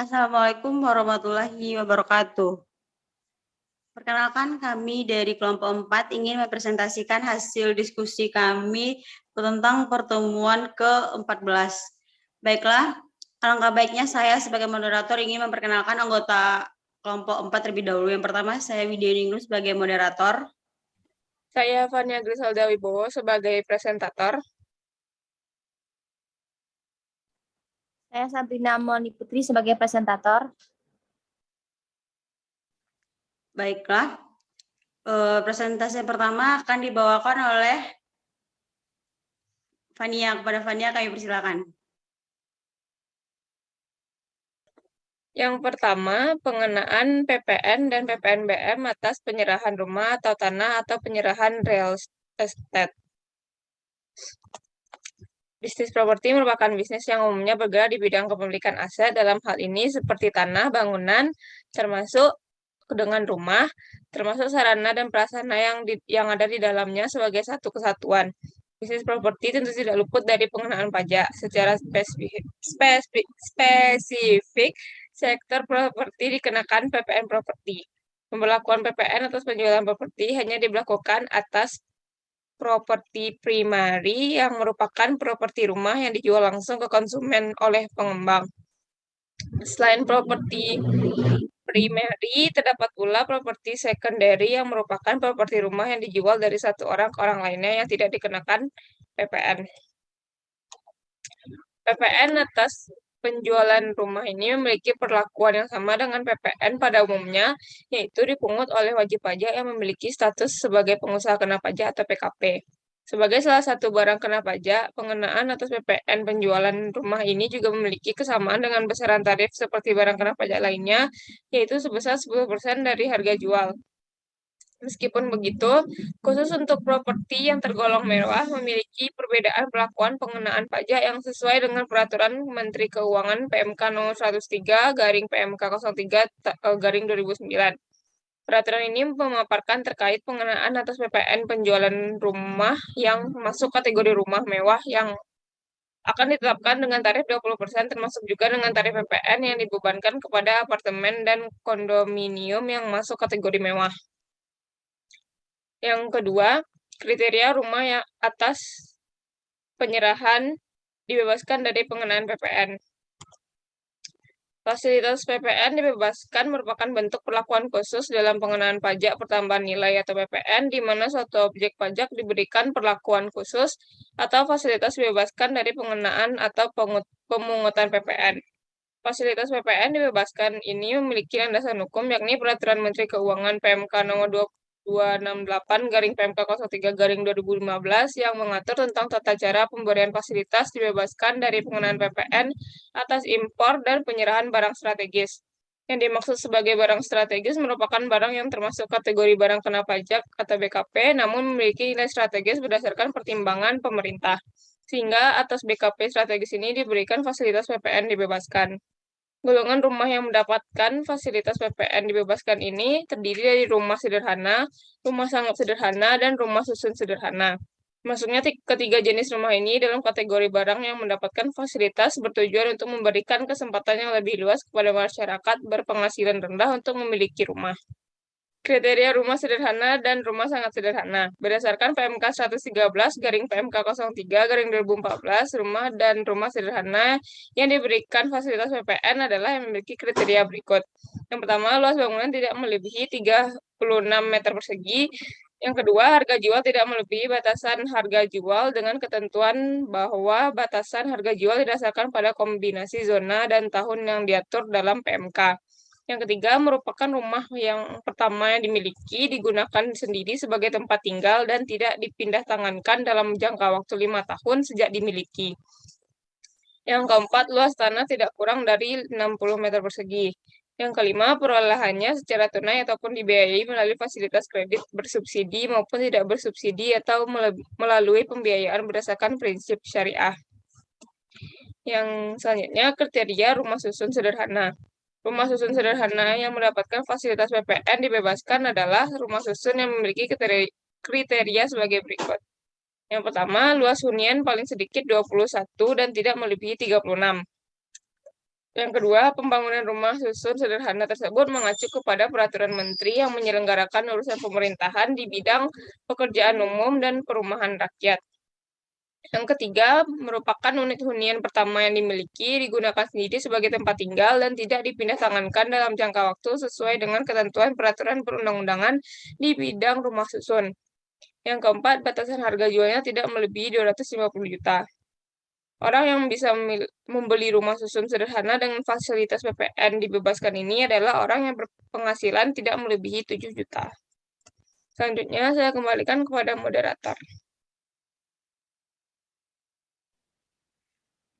Assalamualaikum warahmatullahi wabarakatuh. Perkenalkan, kami dari kelompok 4 ingin mempresentasikan hasil diskusi kami tentang pertemuan ke-14. Baiklah, alangkah baiknya saya sebagai moderator ingin memperkenalkan anggota kelompok 4 terlebih dahulu. Yang pertama, saya Widya Ningrum sebagai moderator. Saya Fania Griselda Wibowo sebagai presentator. Saya Sabrina Moni Putri sebagai presentator. Baiklah, presentasi pertama akan dibawakan oleh Fania. Kepada Fania kami persilakan. Yang pertama, pengenaan PPN dan PPNBM atas penyerahan rumah atau tanah atau penyerahan real estate. Bisnis properti merupakan bisnis yang umumnya bergerak di bidang kepemilikan aset. Dalam hal ini seperti tanah, bangunan, termasuk dengan rumah, termasuk sarana dan prasarana yang ada di dalamnya sebagai satu kesatuan. Bisnis properti tentu tidak luput dari pengenaan pajak. Secara spesifik, sektor properti dikenakan PPN properti. Pemberlakuan PPN atas penjualan properti hanya diberlakukan atas properti primari yang merupakan properti rumah yang dijual langsung ke konsumen oleh pengembang. Selain properti primary, terdapat pula properti secondary yang merupakan properti rumah yang dijual dari satu orang ke orang lainnya yang tidak dikenakan PPN. PPN atas penjualan rumah ini memiliki perlakuan yang sama dengan PPN pada umumnya, yaitu dipungut oleh wajib pajak yang memiliki status sebagai pengusaha kena pajak atau PKP. Sebagai salah satu barang kena pajak, pengenaan atas PPN penjualan rumah ini juga memiliki kesamaan dengan besaran tarif seperti barang kena pajak lainnya, yaitu sebesar 10% dari harga jual. Meskipun begitu, khusus untuk properti yang tergolong mewah memiliki perbedaan perlakuan pengenaan pajak yang sesuai dengan Peraturan Menteri Keuangan PMK nomor 103 garing PMK 03 garing 2009. Peraturan ini memaparkan terkait pengenaan atas PPN penjualan rumah yang masuk kategori rumah mewah yang akan ditetapkan dengan tarif 20% termasuk juga dengan tarif PPN yang dibebankan kepada apartemen dan kondominium yang masuk kategori mewah. Yang kedua, kriteria rumah yang atas penyerahan dibebaskan dari pengenaan PPN. Fasilitas PPN dibebaskan merupakan bentuk perlakuan khusus dalam pengenaan pajak pertambahan nilai atau PPN, di mana suatu objek pajak diberikan perlakuan khusus atau fasilitas dibebaskan dari pengenaan atau pemungutan PPN. Fasilitas PPN dibebaskan ini memiliki landasan hukum, yakni Peraturan Menteri Keuangan PMK nomor 268 garing PMK 03 garing 2015 yang mengatur tentang tata cara pemberian fasilitas dibebaskan dari pengenaan PPN atas impor dan penyerahan barang strategis. Yang dimaksud sebagai barang strategis merupakan barang yang termasuk kategori barang kena pajak atau BKP, namun memiliki nilai strategis berdasarkan pertimbangan pemerintah. Sehingga atas BKP strategis ini diberikan fasilitas PPN dibebaskan. Golongan rumah yang mendapatkan fasilitas PPN dibebaskan ini terdiri dari rumah sederhana, rumah sangat sederhana, dan rumah susun sederhana. Masuknya ketiga jenis rumah ini dalam kategori barang yang mendapatkan fasilitas bertujuan untuk memberikan kesempatan yang lebih luas kepada masyarakat berpenghasilan rendah untuk memiliki rumah. Kriteria rumah sederhana dan rumah sangat sederhana. Berdasarkan PMK 113 garing PMK 03 garing 2014, rumah dan rumah sederhana yang diberikan fasilitas PPN adalah yang memiliki kriteria berikut. Yang pertama, luas bangunan tidak melebihi 36 meter persegi. Yang kedua, harga jual tidak melebihi batasan harga jual dengan ketentuan bahwa batasan harga jual didasarkan pada kombinasi zona dan tahun yang diatur dalam PMK. Yang ketiga, merupakan rumah yang pertama yang dimiliki, digunakan sendiri sebagai tempat tinggal, dan tidak dipindah tangankan dalam jangka waktu 5 tahun sejak dimiliki. Yang keempat, luas tanah tidak kurang dari 60 meter persegi. Yang kelima, perolehannya secara tunai ataupun dibiayai melalui fasilitas kredit bersubsidi maupun tidak bersubsidi atau melalui pembiayaan berdasarkan prinsip syariah. Yang selanjutnya, kriteria rumah susun sederhana. Rumah susun sederhana yang mendapatkan fasilitas PPN dibebaskan adalah rumah susun yang memiliki kriteria sebagai berikut. Yang pertama, luas hunian paling sedikit 21 dan tidak melebihi 36. Yang kedua, pembangunan rumah susun sederhana tersebut mengacu kepada peraturan menteri yang menyelenggarakan urusan pemerintahan di bidang pekerjaan umum dan perumahan rakyat. Yang ketiga, merupakan unit hunian pertama yang dimiliki, digunakan sendiri sebagai tempat tinggal, dan tidak dipindah tangankan dalam jangka waktu sesuai dengan ketentuan peraturan perundang-undangan di bidang rumah susun. Yang keempat, batasan harga jualnya tidak melebihi 250 juta. Orang yang bisa membeli rumah susun sederhana dengan fasilitas PPN dibebaskan ini adalah orang yang berpenghasilan tidak melebihi 7 juta. Selanjutnya, saya kembalikan kepada moderator.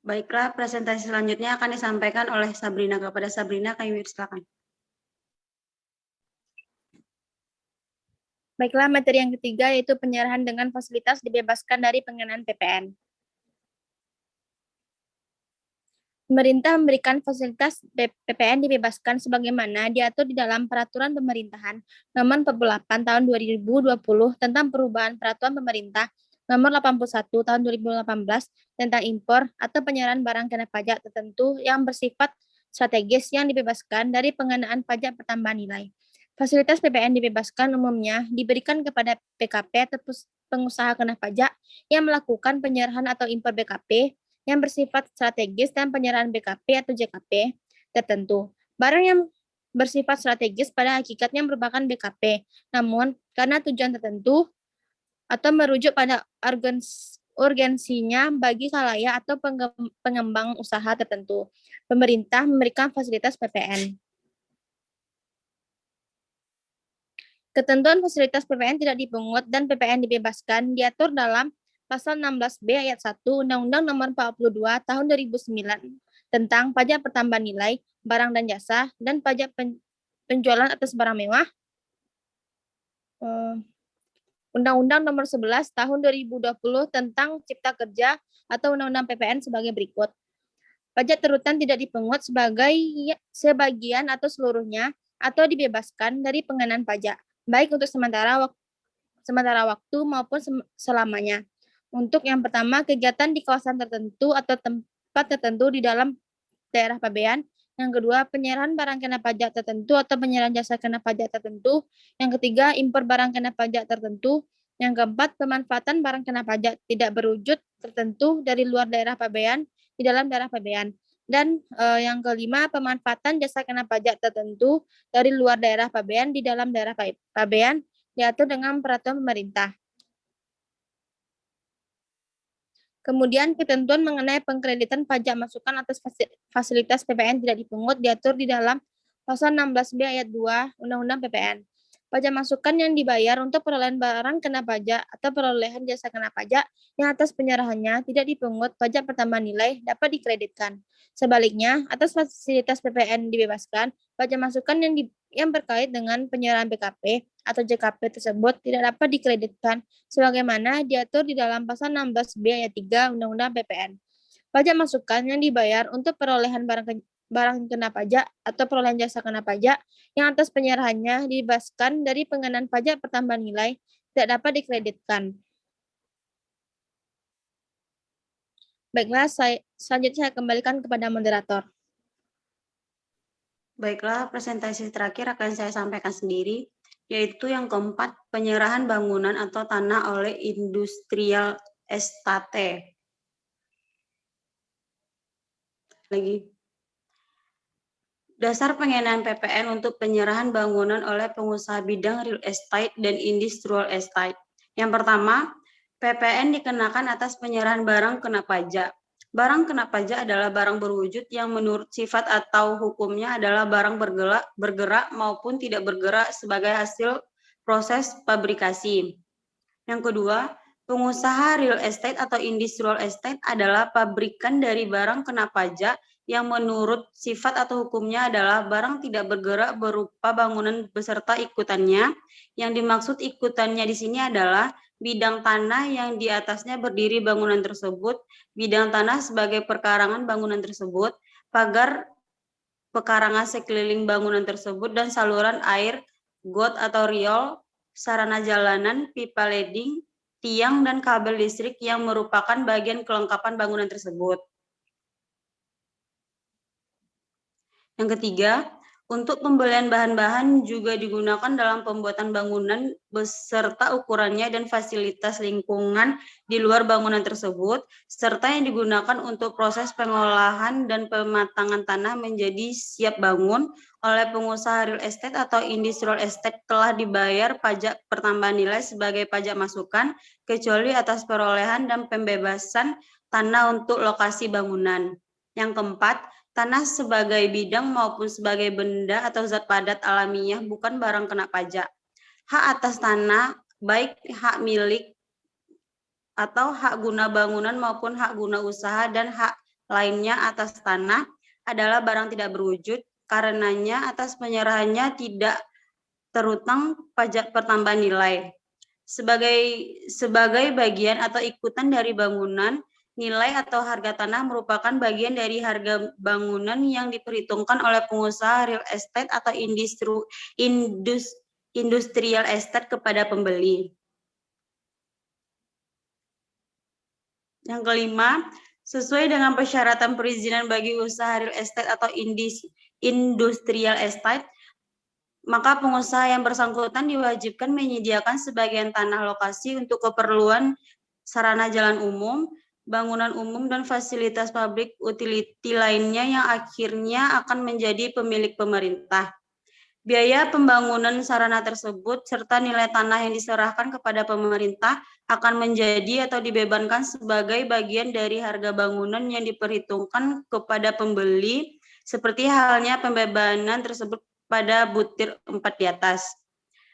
Baiklah, presentasi selanjutnya akan disampaikan oleh Sabrina. Kepada Sabrina, kami silakan. Baiklah, materi yang ketiga yaitu penyerahan dengan fasilitas dibebaskan dari pengenaan PPN. Pemerintah memberikan fasilitas PPN dibebaskan sebagaimana diatur di dalam Peraturan Pemerintahan Nomor 48 Tahun 2020 tentang perubahan Peraturan Pemerintah Nomor 81 Tahun 2018 tentang impor atau penyerahan barang kena pajak tertentu yang bersifat strategis yang dibebaskan dari pengenaan pajak pertambahan nilai. Fasilitas PPN dibebaskan umumnya diberikan kepada PKP atau pengusaha kena pajak yang melakukan penyerahan atau impor BKP yang bersifat strategis dan penyerahan BKP atau JKP tertentu. Barang yang bersifat strategis pada hakikatnya merupakan BKP, namun karena tujuan tertentu atau merujuk pada urgensinya bagi khalayak atau pengembang usaha tertentu, pemerintah memberikan fasilitas PPN. Ketentuan fasilitas PPN tidak dipungut dan PPN dibebaskan diatur dalam Pasal 16B ayat 1 Undang-Undang Nomor 42 Tahun 2009 tentang pajak pertambahan nilai barang dan jasa dan pajak penjualan atas barang mewah. Undang-Undang Nomor 11 Tahun 2020 tentang Cipta Kerja atau Undang-Undang PPN sebagai berikut. Pajak terhutang tidak dipungut sebagian atau seluruhnya atau dibebaskan dari pengenaan pajak, baik untuk sementara waktu maupun selamanya. Untuk yang pertama, kegiatan di kawasan tertentu atau tempat tertentu di dalam daerah pabean. Yang kedua, penyerahan barang kena pajak tertentu atau penyerahan jasa kena pajak tertentu. Yang ketiga, impor barang kena pajak tertentu. Yang keempat, pemanfaatan barang kena pajak tidak berwujud tertentu dari luar daerah pabean di dalam daerah pabean. Dan yang kelima, pemanfaatan jasa kena pajak tertentu dari luar daerah pabean di dalam daerah pabean diatur dengan peraturan pemerintah. Kemudian ketentuan mengenai pengkreditan pajak masukan atas fasilitas PPN tidak dipungut diatur di dalam Pasal 16B ayat 2 Undang-Undang PPN. Pajak masukan yang dibayar untuk perolehan barang kena pajak atau perolehan jasa kena pajak yang atas penyerahannya tidak dipungut pajak pertambahan nilai dapat dikreditkan. Sebaliknya, atas fasilitas PPN dibebaskan, pajak masukan yang berkait dengan penyerahan BKP atau JKP tersebut tidak dapat dikreditkan sebagaimana diatur di dalam Pasal 16B ayat 3 Undang-Undang PPN. Pajak masukan yang dibayar untuk perolehan barang kena pajak atau perolehan jasa kena pajak yang atas penyerahannya dibebaskan dari pengenaan pajak pertambahan nilai tidak dapat dikreditkan. Baiklah, selanjutnya saya kembalikan kepada moderator. Baiklah, presentasi terakhir akan saya sampaikan sendiri, yaitu yang keempat, penyerahan bangunan atau tanah oleh industrial estate. Dasar pengenaan PPN untuk penyerahan bangunan oleh pengusaha bidang real estate dan industrial estate. Yang pertama, PPN dikenakan atas penyerahan barang kena pajak. Barang kena pajak adalah barang berwujud yang menurut sifat atau hukumnya adalah barang bergerak maupun tidak bergerak sebagai hasil proses pabrikasi. Yang kedua, pengusaha real estate atau industrial estate adalah pabrikan dari barang kena pajak yang menurut sifat atau hukumnya adalah barang tidak bergerak berupa bangunan beserta ikutannya. Yang dimaksud ikutannya di sini adalah bidang tanah yang di atasnya berdiri bangunan tersebut, bidang tanah sebagai perkarangan bangunan tersebut, pagar pekarangan sekeliling bangunan tersebut, dan saluran air, got atau riol, sarana jalanan, pipa leding, tiang, dan kabel listrik yang merupakan bagian kelengkapan bangunan tersebut. Yang ketiga, untuk pembelian bahan-bahan juga digunakan dalam pembuatan bangunan beserta ukurannya dan fasilitas lingkungan di luar bangunan tersebut, serta yang digunakan untuk proses pengolahan dan pematangan tanah menjadi siap bangun oleh pengusaha real estate atau industrial estate telah dibayar pajak pertambahan nilai sebagai pajak masukan, kecuali atas perolehan dan pembebasan tanah untuk lokasi bangunan. Yang keempat, tanah sebagai bidang maupun sebagai benda atau zat padat alamiah bukan barang kena pajak. Hak atas tanah, baik hak milik atau hak guna bangunan maupun hak guna usaha dan hak lainnya atas tanah adalah barang tidak berwujud, karenanya atas penyerahannya tidak terutang pajak pertambahan nilai. Sebagai bagian atau ikutan dari bangunan, nilai atau harga tanah merupakan bagian dari harga bangunan yang diperhitungkan oleh pengusaha real estate atau industrial estate kepada pembeli. Yang kelima, sesuai dengan persyaratan perizinan bagi usaha real estate atau industrial estate, maka pengusaha yang bersangkutan diwajibkan menyediakan sebagian tanah lokasi untuk keperluan sarana jalan umum, bangunan umum, dan fasilitas publik utility lainnya yang akhirnya akan menjadi pemilik pemerintah. Biaya pembangunan sarana tersebut serta nilai tanah yang diserahkan kepada pemerintah akan menjadi atau dibebankan sebagai bagian dari harga bangunan yang diperhitungkan kepada pembeli, seperti halnya pembebanan tersebut pada butir 4 di atas.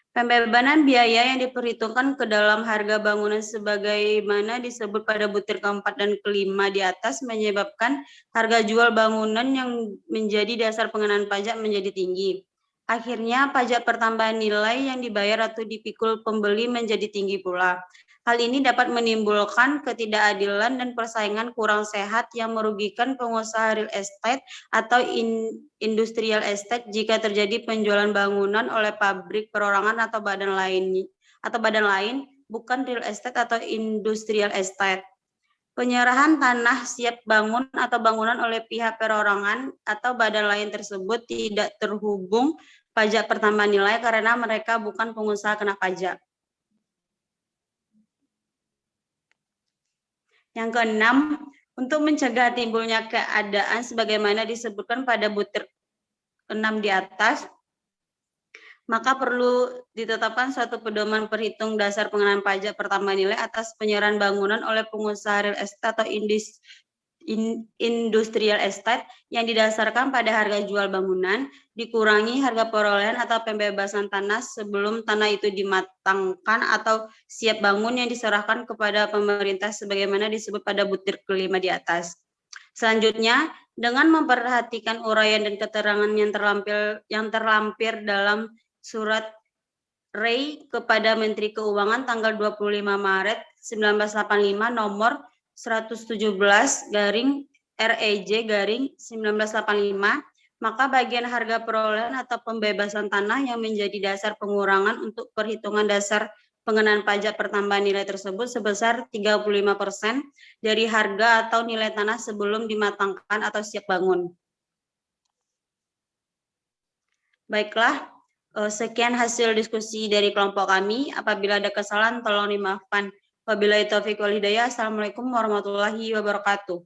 Pembebanan biaya yang diperhitungkan ke dalam harga bangunan sebagaimana disebut pada butir keempat dan kelima di atas menyebabkan harga jual bangunan yang menjadi dasar pengenaan pajak menjadi tinggi. Akhirnya pajak pertambahan nilai yang dibayar atau dipikul pembeli menjadi tinggi pula. Hal ini dapat menimbulkan ketidakadilan dan persaingan kurang sehat yang merugikan pengusaha real estate atau industrial estate jika terjadi penjualan bangunan oleh pabrik perorangan atau badan lain bukan real estate atau industrial estate. Penyerahan tanah siap bangun atau bangunan oleh pihak perorangan atau badan lain tersebut tidak terhubung pajak pertambahan nilai karena mereka bukan pengusaha kena pajak. Yang keenam, untuk mencegah timbulnya keadaan sebagaimana disebutkan pada butir 6 di atas, maka perlu ditetapkan suatu pedoman perhitung dasar pengenaan pajak pertambahan nilai atas penyerahan bangunan oleh pengusaha real estate atau industrial estate yang didasarkan pada harga jual bangunan, dikurangi harga perolehan atau pembebasan tanah sebelum tanah itu dimatangkan atau siap bangun yang diserahkan kepada pemerintah sebagaimana disebut pada butir kelima di atas. Selanjutnya, dengan memperhatikan uraian dan keterangan yang terlampir dalam surat REI kepada Menteri Keuangan tanggal 25 Maret 1985 nomor 117/REJ/1985, maka bagian harga perolehan atau pembebasan tanah yang menjadi dasar pengurangan untuk perhitungan dasar pengenaan pajak pertambahan nilai tersebut sebesar 35% dari harga atau nilai tanah sebelum dimatangkan atau siap bangun. Baiklah, sekian hasil diskusi dari kelompok kami. Apabila ada kesalahan, tolong dimaafkan. Wabillahi taufiq wal hidayah. Assalamualaikum warahmatullahi wabarakatuh.